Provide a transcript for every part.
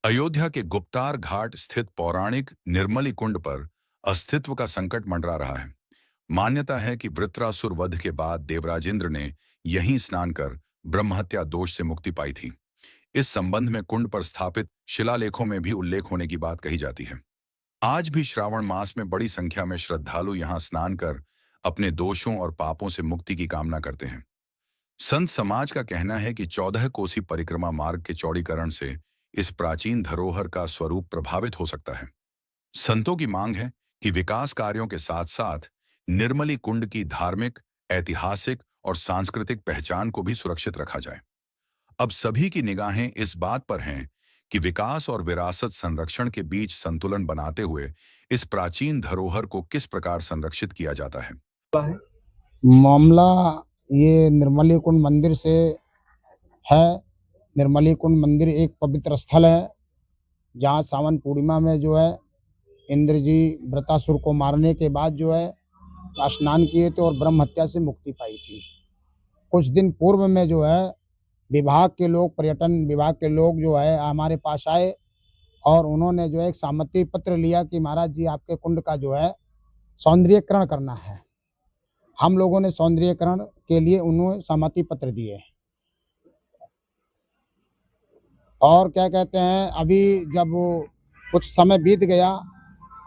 अयोध्या के गुप्तार घाट स्थित पौराणिक निर्मली कुंड पर अस्तित्व का संकट मंडरा रहा है। मान्यता है कि वृत्रासुर वध के बाद देवराजेंद्र ने यहीं स्नान कर ब्रह्महत्या दोष से मुक्ति पाई थी। इस संबंध में कुंड पर स्थापित शिलालेखों में भी उल्लेख होने की बात कही जाती है। आज भी श्रावण मास में बड़ी संख्या में श्रद्धालु यहां स्नान कर अपने दोषों और पापों से मुक्ति की कामना करते हैं। संत समाज का कहना है कि 14 कोसी परिक्रमा मार्ग के चौड़ीकरण से इस प्राचीन धरोहर का स्वरूप प्रभावित हो सकता है। संतों की मांग है कि विकास कार्यों के साथ साथ निर्मली कुंड की धार्मिक, ऐतिहासिक और सांस्कृतिक पहचान को भी सुरक्षित रखा जाए। अब सभी की निगाहें इस बात पर हैं कि विकास और विरासत संरक्षण के बीच संतुलन बनाते हुए इस प्राचीन धरोहर को किस प्रकार संरक्षित किया जाता है। मामला ये निर्मली कुंड मंदिर से है। निर्मली कुंड मंदिर एक पवित्र स्थल है जहाँ सावन पूर्णिमा में जो है इंद्र जी वृत्रासुर को मारने के बाद जो है स्नान किए थे और ब्रह्म हत्या से मुक्ति पाई थी। कुछ दिन पूर्व में जो है विभाग के लोग, पर्यटन विभाग के लोग जो है हमारे पास आए और उन्होंने जो है एक सहमति पत्र लिया कि महाराज जी आपके कुंड का जो है सौंदर्यीकरण करना है। हम लोगों ने सौंदर्यीकरण के लिए उन्हें सहमति पत्र दिए और क्या कहते हैं, अभी जब कुछ समय बीत गया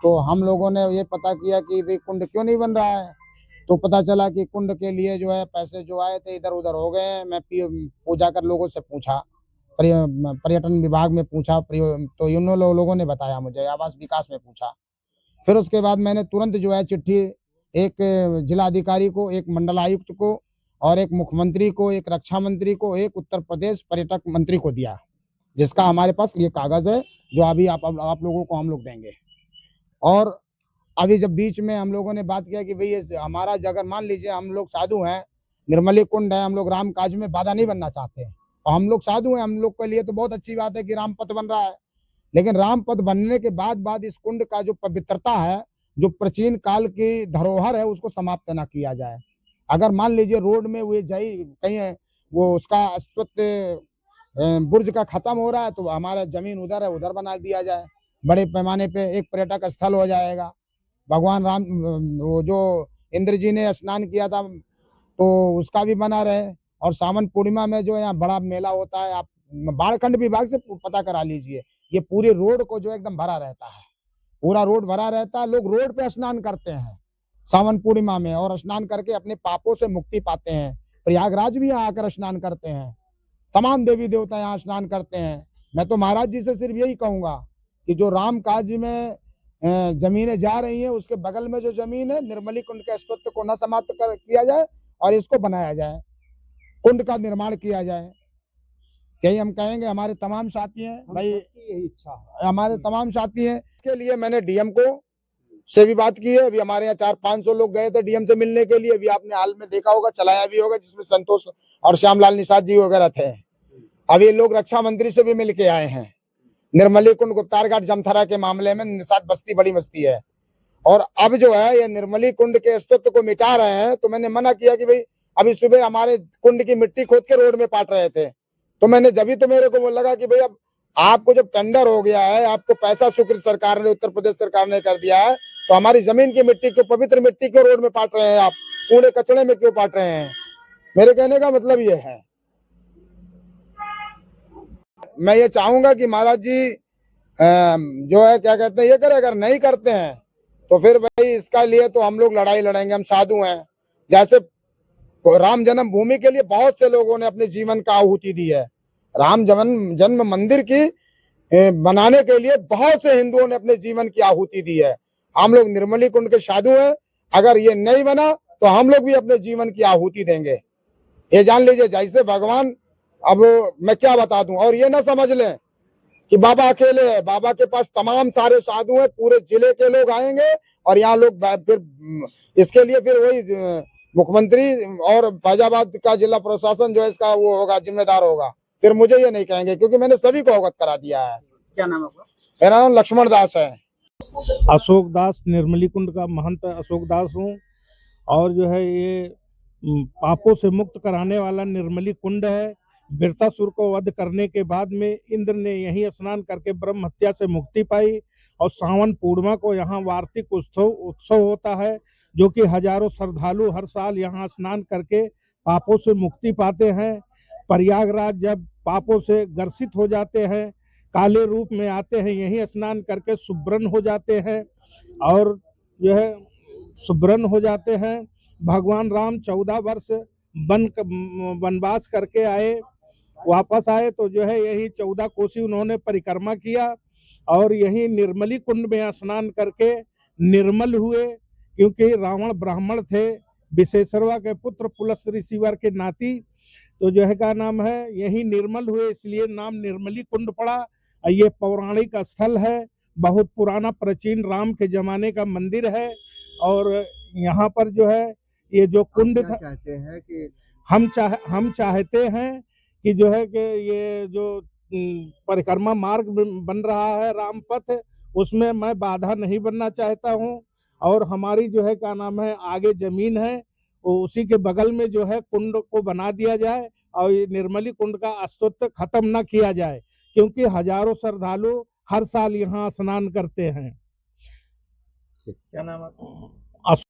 तो हम लोगों ने ये पता किया कि भाई कुंड क्यों नहीं बन रहा है। तो पता चला कि कुंड के लिए जो है पैसे जो आए थे इधर उधर हो गए हैं। मैं पूजा कर लोगों से पूछा, पर्यटन विभाग में पूछा, तो इन लोगों ने बताया मुझे, आवास विकास में पूछा। फिर उसके बाद मैंने तुरंत जो है चिट्ठी एक जिलाधिकारी को, एक मंडलायुक्त को और एक मुख्यमंत्री को, एक रक्षा मंत्री को, एक उत्तर प्रदेश पर्यटक मंत्री को दिया, जिसका हमारे पास ये कागज है जो अभी आप लोगों को हम लोग देंगे। और अभी जब बीच में हम लोगों ने बात किया कि भाई हमारा, अगर मान लीजिए हम लोग साधु हैं, निर्मली कुंड है, हम लोग राम काज में बाधा नहीं बनना चाहते और हम लोग साधु हैं, हम लोग के लिए तो बहुत अच्छी बात है कि राम पथ बन रहा है। लेकिन राम पथ बनने के बाद इस कुंड का जो पवित्रता है, जो प्राचीन काल की धरोहर है, उसको समाप्त ना किया जाए। अगर मान लीजिए रोड में वो जाई कहीं वो उसका अस्तित्व बुर्ज का खत्म हो रहा है तो हमारा जमीन उधर है, उधर बना दिया जाए। बड़े पैमाने पे एक पर्यटक स्थल हो जाएगा। भगवान राम, वो जो इंद्र जी ने स्नान किया था तो उसका भी बना रहे। और सावन पूर्णिमा में जो यहाँ बड़ा मेला होता है, आप बाढ़खंड विभाग से पता करा लीजिए, ये पूरे रोड को जो एकदम भरा रहता है, पूरा रोड भरा रहता है। लोग रोड पे स्नान करते हैं सावन पूर्णिमा में और स्नान करके अपने पापों से मुक्ति पाते हैं। प्रयागराज भी यहाँ आकर स्नान करते हैं, तमाम देवी देवता यहाँ स्नान करते हैं। मैं तो महाराज जी से सिर्फ यही कहूंगा कि जो राम काज में जमीनें जा रही हैं, उसके बगल में जो जमीन है निर्मली कुंड के अस्तित्व को न समाप्त किया जाए और इसको बनाया जाए, कुंड का निर्माण किया जाए। यही हम कहेंगे। हमारे तमाम साथी हैं भाई, यही इच्छा है, हमारे तमाम साथी हैं। इसके लिए मैंने डीएम को से भी बात की है। अभी हमारे यहाँ 400-500 लोग गए थे डीएम से मिलने के लिए। अभी आपने हाल में देखा होगा, चलाया भी होगा, जिसमें संतोष और श्यामलाल निषाद जी वगैरह थे। अभी ये लोग रक्षा मंत्री से भी मिल के आए हैं। निर्मली कुंड गुप्तार घाट जमथरा के मामले में निषाद बस्ती बड़ी मस्ती है और अब जो है ये निर्मली कुंड के अस्तित्व को मिटा रहे हैं। तो मैंने मना किया कि भाई अभी सुबह हमारे कुंड की मिट्टी खोद के रोड में पाट रहे थे, तो मैंने जब तो मेरे को वो लगा कि भाई अब आपको जब टेंडर हो गया है, आपको पैसा स्वीकृत सरकार ने, उत्तर प्रदेश सरकार ने कर दिया है, तो हमारी जमीन की मिट्टी को, पवित्र मिट्टी को रोड में पाट रहे हैं, आप कूड़े कचड़े में क्यों पाट रहे हैं। मेरे कहने का मतलब ये है, मैं ये चाहूंगा कि महाराज जी जो है क्या कहते हैं ये करे। अगर नहीं करते हैं तो फिर भाई इसका लिए तो हम लोग लड़ाई लड़ेंगे। हम साधु हैं। जैसे राम जन्म भूमि के लिए बहुत से लोगों ने अपने जीवन का आहुति दी है। राम जन्म मंदिर की बनाने के लिए बहुत से हिंदुओं ने अपने जीवन की आहुति दी है। हम लोग निर्मली कुंड के साधु हैं। अगर ये नहीं बना तो हम लोग भी अपने जीवन की आहुति देंगे, ये जान लीजिए। जैसे भगवान, अब मैं क्या बता दूं, और ये ना समझ लें कि बाबा अकेले है। बाबा के पास तमाम सारे साधु हैं, पूरे जिले के लोग आएंगे और यहाँ लोग फिर इसके लिए फिर वही मुख्यमंत्री और फैजाबाद का जिला प्रशासन जो है इसका वो होगा, जिम्मेदार होगा। फिर मुझे ये नहीं कहेंगे क्योंकि मैंने सभी को अवगत करा दिया है। क्या नाम है आपका? मेरा नाम लक्ष्मण दास है। अशोक दास, निर्मली कुंड का महंत अशोक दास हूँ। और जो है ये पापों से मुक्त कराने वाला निर्मली कुंड है। वृत्रासुर को वध करने के बाद में इंद्र ने यहीं स्नान करके ब्रह्म हत्या से मुक्ति पाई। और सावन पूर्णिमा को यहाँ वार्षिक उत्सव होता है, जो कि हजारों श्रद्धालु हर साल यहाँ स्नान करके पापों से मुक्ति पाते हैं। प्रयागराज जब पापों से ग्रसित हो जाते हैं, काले रूप में आते हैं, यहीं स्नान करके सुब्रन हो जाते हैं। और जो है सुब्रन हो जाते हैं। भगवान राम 14 वर्ष वनवास करके आए, वापस आए तो जो है यही 14 कोसी उन्होंने परिक्रमा किया और यही निर्मली कुंड में स्नान करके निर्मल हुए। क्योंकि रावण ब्राह्मण थे, विशेषरवा के पुत्र पुलस्त ऋषिवर के नाती, तो जो है का नाम है यही निर्मल हुए, इसलिए नाम निर्मली कुंड पड़ा। ये पौराणिक स्थल है, बहुत पुराना प्राचीन राम के जमाने का मंदिर है। और यहाँ पर जो है ये जो कुंड था, चाहते हैं कि हम चाहते हैं कि जो है कि ये जो परिक्रमा मार्ग बन रहा है राम पथ, उसमें मैं बाधा नहीं बनना चाहता हूँ। और हमारी जो है क्या नाम है आगे जमीन है, उसी के बगल में जो है कुंड को बना दिया जाए और ये निर्मली कुंड का अस्तित्व खत्म ना किया जाए, क्योंकि हजारों श्रद्धालु हर साल यहाँ स्नान करते हैं। क्या नाम है?